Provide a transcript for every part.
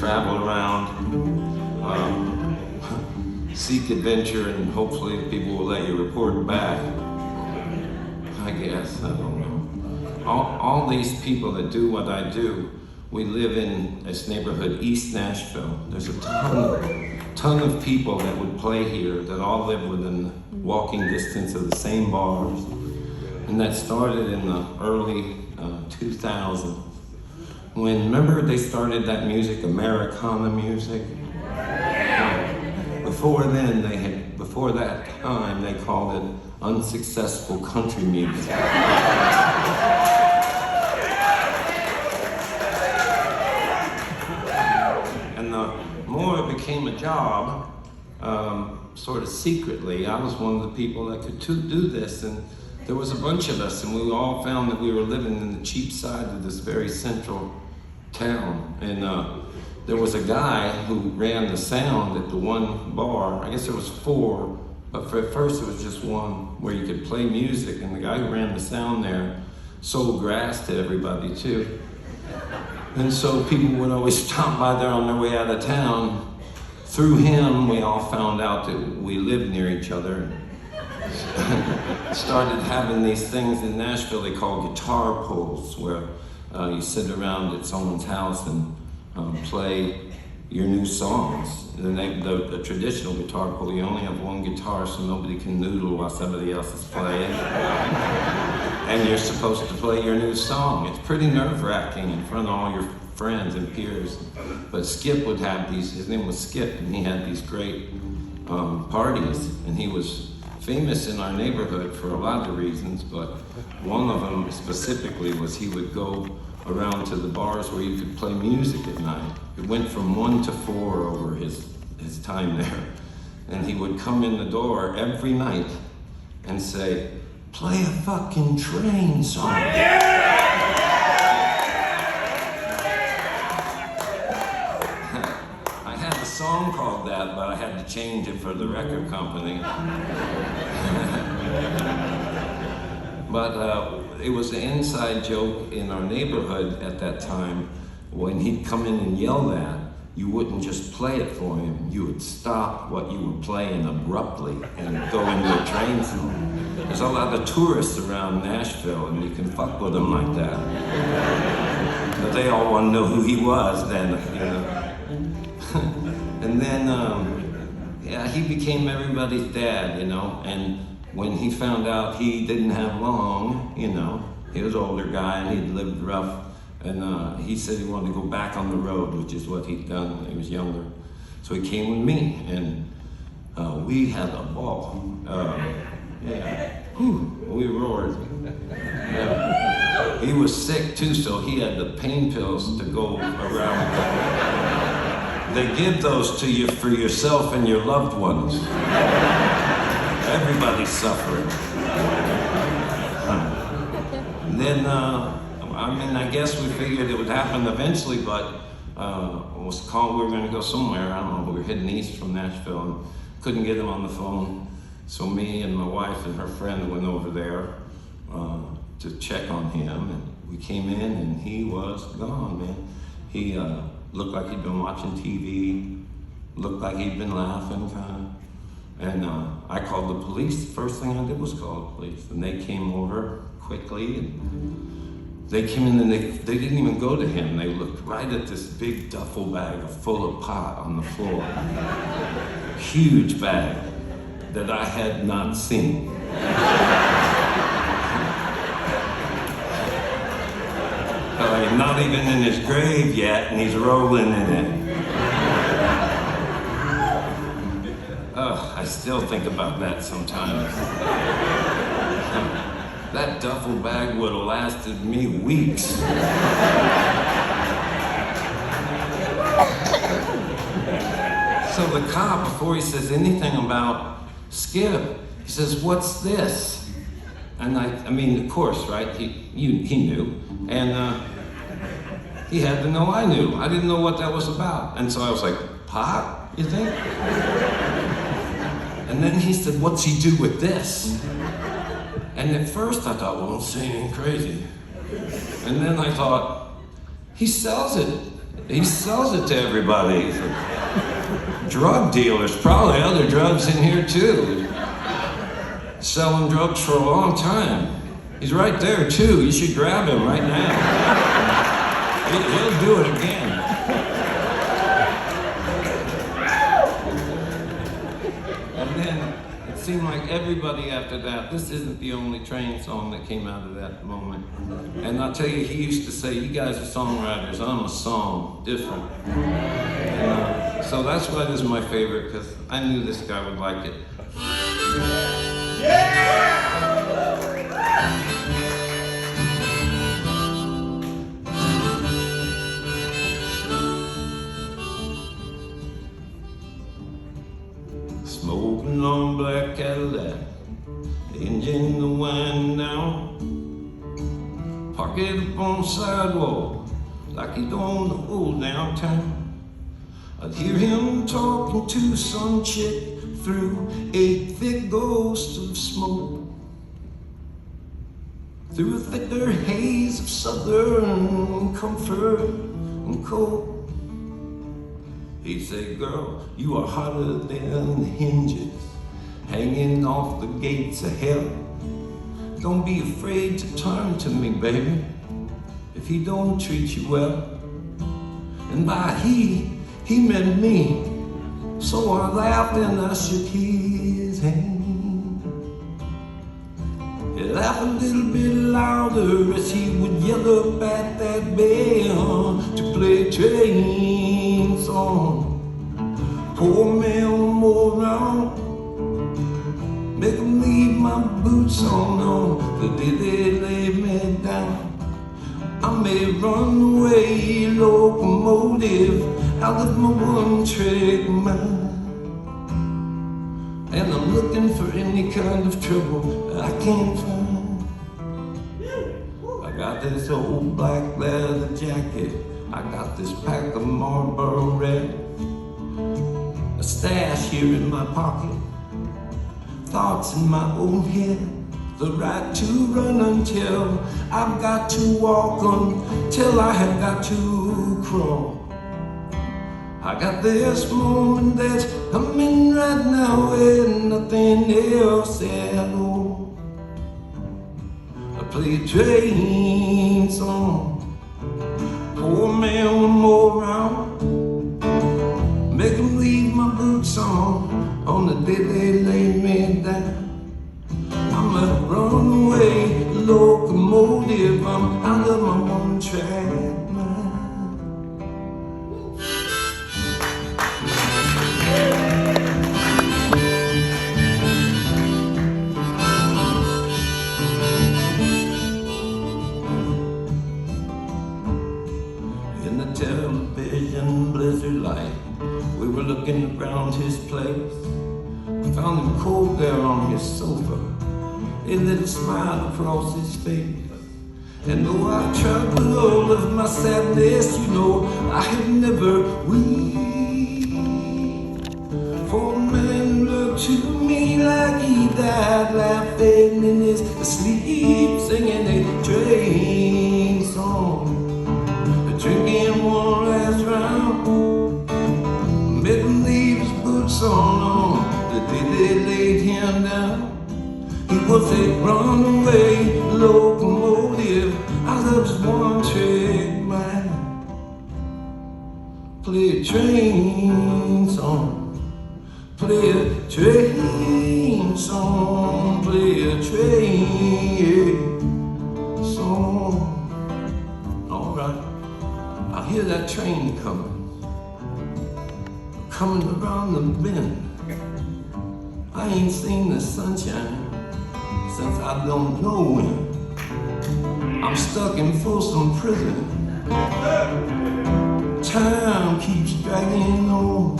travel around, seek adventure, and hopefully people will let you report back. I guess, I don't know. All these people that do what I do, we live in this neighborhood, East Nashville. There's a ton of people that would play here that all live within walking distance of the same bars. And that started in the early 2000s. Remember they started that music, Americana music? Before that time, they called it unsuccessful country music. And the more it became a job, sort of secretly, I was one of the people that could do this, and there was a bunch of us, and we all found that we were living in the cheap side of this very central town. And there was a guy who ran the sound at the one bar. I guess there was 4, but at first it was just one where you could play music, and the guy who ran the sound there sold grass to everybody too. And so people would always stop by there on their way out of town. Through him, we all found out that we lived near each other. Started having these things in Nashville they call guitar pulls, where you sit around at someone's house and play your new songs. The traditional guitar pull, you only have one guitar so nobody can noodle while somebody else is playing. And you're supposed to play your new song. It's pretty nerve-wracking in front of all your friends and peers. But Skip would have these, his name was Skip, and he had these great parties, and he was famous in our neighborhood for a lot of reasons, but one of them specifically was he would go around to the bars where you could play music at night. It went from 1 to 4 over his time there. And he would come in the door every night and say, "Play a fucking train song." I had a song called that, but I had to change it for the record company. But it was an inside joke in our neighborhood at that time. When he'd come in and yell that, you wouldn't just play it for him. You would stop what you were playing abruptly and go into a train song. There's a lot of tourists around Nashville, and you can fuck with them like that. But they all want to know who he was then, you know. And then, he became everybody's dad, you know, and when he found out he didn't have long, you know, he was an older guy and he'd lived rough, and he said he wanted to go back on the road, which is what he'd done when he was younger. So he came with me, and we had a ball. We roared. He was sick too, so he had the pain pills to go around. They give those to you for yourself and your loved ones. Everybody's suffering. And then, I guess we figured it would happen eventually, but we were going to go somewhere. I don't know, we were heading east from Nashville and couldn't get him on the phone. So me and my wife and her friend went over there to check on him, and we came in and he was gone, man. He looked like he'd been watching TV, looked like he'd been laughing kind of. And I called the police. The first thing I did was call the police. And they came over quickly. And they came in and they didn't even go to him. They looked right at this big duffel bag full of pot on the floor. Huge bag that I had not seen. Not even in his grave yet, and he's rolling in it. I still think about that sometimes. That duffel bag would have lasted me weeks. So the cop, before he says anything about Skip, he says, "What's this?" And I mean, of course, right? He knew, and he had to know I knew. I didn't know what that was about, and so I was like, "Pot, you think?" And then he said, "What's he do with this?" And at first I thought, well, I'm saying crazy. And then I thought, he sells it He sells it to everybody. Drug dealers, probably other drugs in here too. Selling drugs for a long time. He's right there too. You should grab him right now. He'll do it again. And then it seemed like everybody after that, this isn't the only Train song that came out of that moment. And I'll tell you, he used to say, you guys are songwriters, I'm a song, different. And, so that's why this is my favorite, because I knew this guy would like it. Smoking on black Cadillac, engine the wind down. Park it up on the sidewalk like he don't know downtown. I'd hear him talking to some chick through a thick ghost of smoke, through a thicker haze of southern comfort and cold. He'd say, girl, you are hotter than the hinges hanging off the gates of hell. Don't be afraid to turn to me, baby, if he don't treat you well. And by he meant me. So I laughed and I shook his hand. He laughed a little bit louder as he would yell up at that band to play Train song. Pour me one more round, make him leave my boots on the day they lay me down. I'm a runaway locomotive out of my one-trick mind, and I'm looking for any kind of trouble I can't find. I got this old black leather jacket, I got this pack of Marlboro Red, a stash here in my pocket, thoughts in my own head, the right to run until I've got to walk, until I have got to crawl. I got this moment that I'm in right now and nothing else at all. I play a Train song, pour me one more round, make them leave my boots on the day they lay me down. I'm a runaway locomotive, I'm out of my one-track mind. In the television blizzard light, we were looking around his place. I found him cold there on his sofa, a little smile across his face. And though I tried with all of my sadness, you know, I have never wept. For a man looked to me like he died, laughing in his sleep, singing a Train song, drinking one last round, made him leave his boots on the day they laid him down. He was a runaway locomotive out of his one-trick mind. Play a Train song, play a Train song, play a Train song. All right, I hear that train coming around the bend. I ain't seen the sunshine since I don't know when. I'm stuck in Folsom Prison. Time keeps dragging on.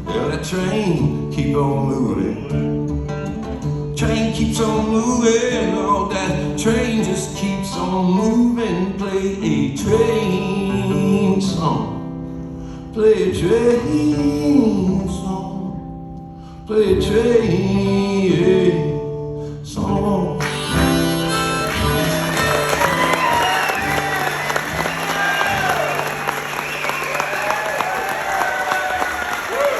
Yeah, that train keep on moving. Train keeps on moving. Oh, that train just keeps on moving. Play a Train song. Play a Train song. Play a Train song.